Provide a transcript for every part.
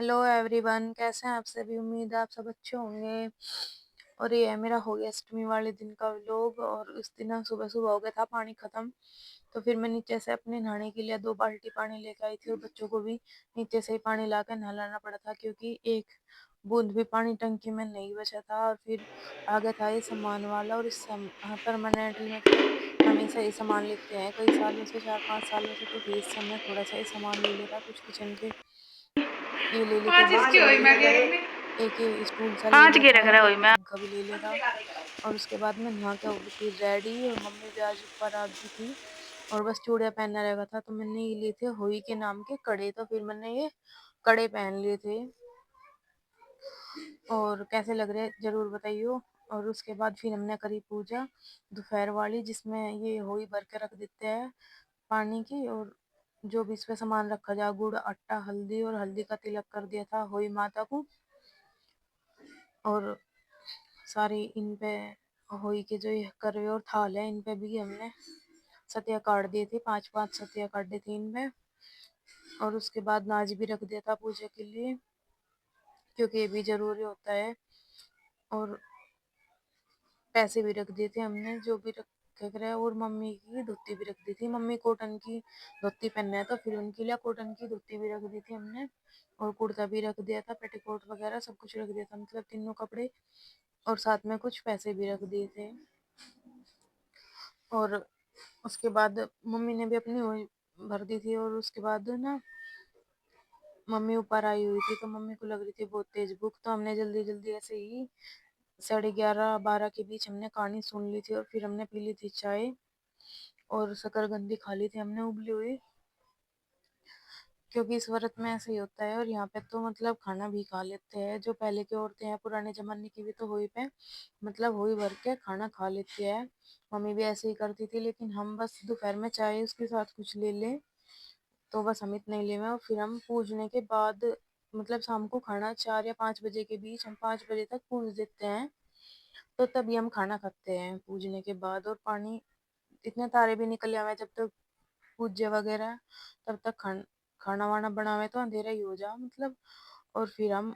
Hello everyone, कैसे हैं आप सभी। उम्मीद है आप सब अच्छे होंगे। और ये है मेरा हो गया अष्टमी वाले दिन का व्लॉग। और उस दिन सुबह सुबह हो गया था पानी खत्म, तो फिर मैं नीचे से अपने नहाने के लिए 2 बाल्टी पानी लेकर आई थी और बच्चों को भी नीचे से ही पानी ला कर नहलाना पड़ा था, क्योंकि एक बूंद भी पानी टंकी में नहीं बचा था। और फिर आ गया था ये सामान वाला, और इस परमानेंटली मतलब हमेशा ये सामान लेते हैं कई सालों से, 4-5 सालों से। तो फिर इससे हमने थोड़ा सा ये सामान ले लिया था, कुछ किचन के ये ले लिए थे आज इसकी बर्तन हुई मैं वगैरह, कह एक ये स्टूल सा ले आज लिया की था रख और रहा हुई एक मैं। पंखा भी ले लिया था। और उसके बाद मैं नहा के हो गई थी रेडी, और मम्मी भी आज ऊपर आ गई थी और बस चूड़ियाँ पहनना रहेगा था। तो मैंने ये लिए थे होई के नाम के कड़े, तो फिर मैंने ये कड़े पहन लिए थे। और कैसे लग रहे जरूर बताइयो। और उसके बाद फिर हमने करी पूजा दोपहर वाली, जिसमें ये होई भर के रख देते हैं पानी की। और जो भी इसमें सामान रखा जाए, गुड़ आटा हल्दी, और हल्दी का तिलक कर दिया था होई माता को। और सारी इन पे होई के जो ये करवे और थाल है, इन पे भी हमने सतिया काट दिए थे, 5-5 सतिया काट दी थी इनमें। और उसके बाद नाज भी रख दिया था पूजा के लिए, क्योंकि ये भी जरूरी होता है। और पैसे भी रख दिए थे हमने, जो भी रख रहे। और मम्मी की धोती भी रख दी थी, मम्मी कॉटन की धोती पहनना है तो फिर उनके लिए कॉटन की धोती भी रख दी थी हमने। और कुर्ता भी रख दिया था, पेटीकोट वगैरह सब कुछ रख दिया था, मतलब तीनों कपड़े। और साथ में कुछ पैसे भी रख दिए थे। और उसके बाद मम्मी ने भी अपनी वही भर दी थी। और उसके बाद ना मम्मी ऊपर आई हुई थी, तो मम्मी को लग रही थी बहुत तेज भूख, तो हमने जल्दी जल्दी ऐसे ही 11:30-12 के बीच हमने कहानी सुन ली थी। और फिर हमने पी ली थी चाय और शकरकंदी खा ली थी हमने उबली हुई, क्योंकि इस व्रत में ऐसे ही होता है। और यहाँ पे तो मतलब खाना भी खा लेते हैं, जो पहले की औरतें हैं पुराने जमाने की भी, तो होई पे मतलब होई भर के खाना खा लेती है। मम्मी भी ऐसे ही करती थी, लेकिन हम बस दोपहर में चाय उसके साथ कुछ ले लें, तो बस हम इतना ही ले में। और फिर हम पूजने के बाद मतलब शाम को खाना 4 या 5 बजे के बीच, हम 5 बजे तक पूज देते हैं, तो तभी हम खाना खाते हैं पूजने के बाद। और पानी इतने तारे भी निकल आवे जब तक पूज्य वगैरह, तब तक खाना वाना बनावे तो अंधेरा ही हो जा मतलब। और फिर हम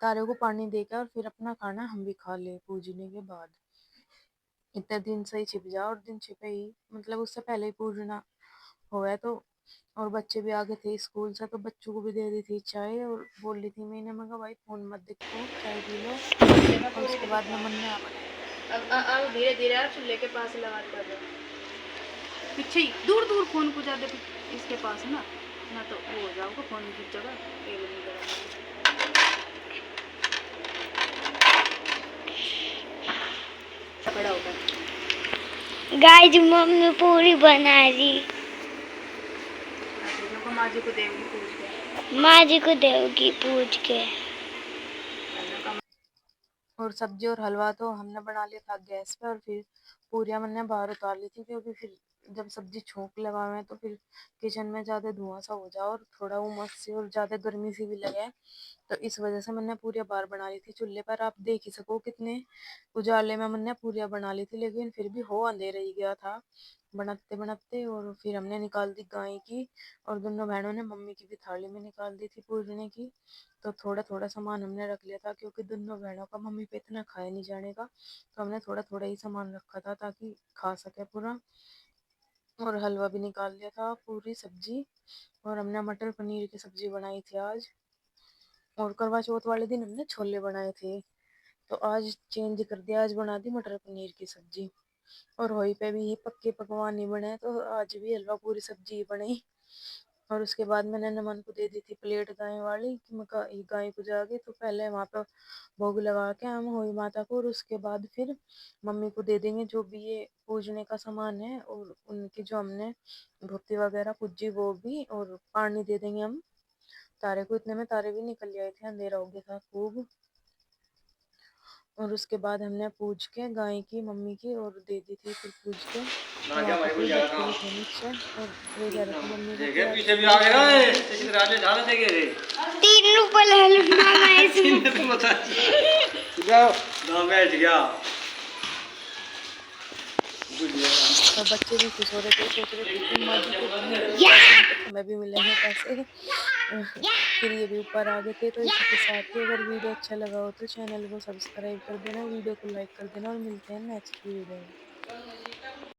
तारे को पानी देकर और फिर अपना खाना हम भी खा ले पूजने के बाद। इतने दिन से ही छिप जा, और दिन छिपे ही मतलब उससे पहले ही पूजना हुआ है। तो और बच्चे भी आ गए थे स्कूल से, तो बच्चों को भी दे दी थी चाय। और बोल रही थी मैंने, मगा भाई फोन मत देखो, चाय पी लो। और उसके बाद नमन ने अब धीरे धीरे आप चूल्हे के पास लगा कर दो, पीछे ही दूर दूर फोन को ज्यादा इसके पास ना ना तो वो हो जाओगे फोन की जगह तेल नहीं बड़ा होगा। गाइस मम्मी पूरी बना रही, माँ जी को देवगी पूछ के, माँ जी को देवगी पूछ के। और सब्जी और हलवा तो हमने बना लिया था गैस पे, और फिर पूरियां मैंने बाहर उतार ली थी, क्योंकि फिर जब सब्जी छोंक लगावे तो फिर किचन में ज्यादा धुआं सा हो जाए और थोड़ा उमस से और ज्यादा गर्मी सी भी लगे। तो इस वजह से मैंने पूरियां बाहर बना ली थी चूल्हे पर। आप देख ही सको कितने उजाले में मैंने पूरियां बना ली थी, लेकिन फिर भी हो अंधेरा ही गया था बनाते बनाते। और फिर हमने निकाल दी गाय की, और दोनों बहनों ने मम्मी की भी थाली में निकाल दी थी पूजने की। तो थोड़ा थोड़ा सामान हमने रख लिया था, क्योंकि दोनों बहनों का मम्मी पे इतना खाया नहीं जाने का, तो हमने थोड़ा थोड़ा ही सामान रखा था ताकि खा सके पूरा। और हलवा भी निकाल लिया था, पूरी सब्जी। और हमने मटर पनीर की सब्जी बनाई थी आज। और करवा चौथ वाले दिन हमने छोले बनाए थे, तो आज चेंज कर दिया, आज बना दी मटर पनीर की सब्जी। और वही पे भी ये पक्के पकवान ही बने, तो आज भी हलवा पूरी सब्जी बनी। और उसके बाद मैंने नमन को दे दी थी प्लेट गाय वाली, कि मैं गाय को जाके तो पहले वहाँ पे भोग लगा के हम होई माता को, और उसके बाद फिर मम्मी को दे देंगे जो भी ये पूजने का सामान है। और उनकी जो हमने धोती वगैरह पूजी वो भी, और पानी दे देंगे हम तारे को। इतने में तारे भी निकल आए थे, अंधेरा हो गया था खूब। और उसके बाद हमने पूज के गाय की मम्मी की और दे दी थी फिर पूज के। तो वहाँ पे फिर बच्चे भी थे नीचे, और वे कह रहे थे मम्मी को कि आज तीन रुपए ले लो मामा इसमें। तो बच्चे भी खुश हो रहे थे, सोच रहे थे कि माँ जी को नहीं लगा हमें भी मिलेंगे पैसे। फिर ये भी ऊपर आ गए थे। तो इसी के साथ ही अगर वीडियो अच्छा लगा हो तो चैनल को सब्सक्राइब कर देना, वीडियो को लाइक कर देना और मिलते हैं नेक्स्ट वीडियो में।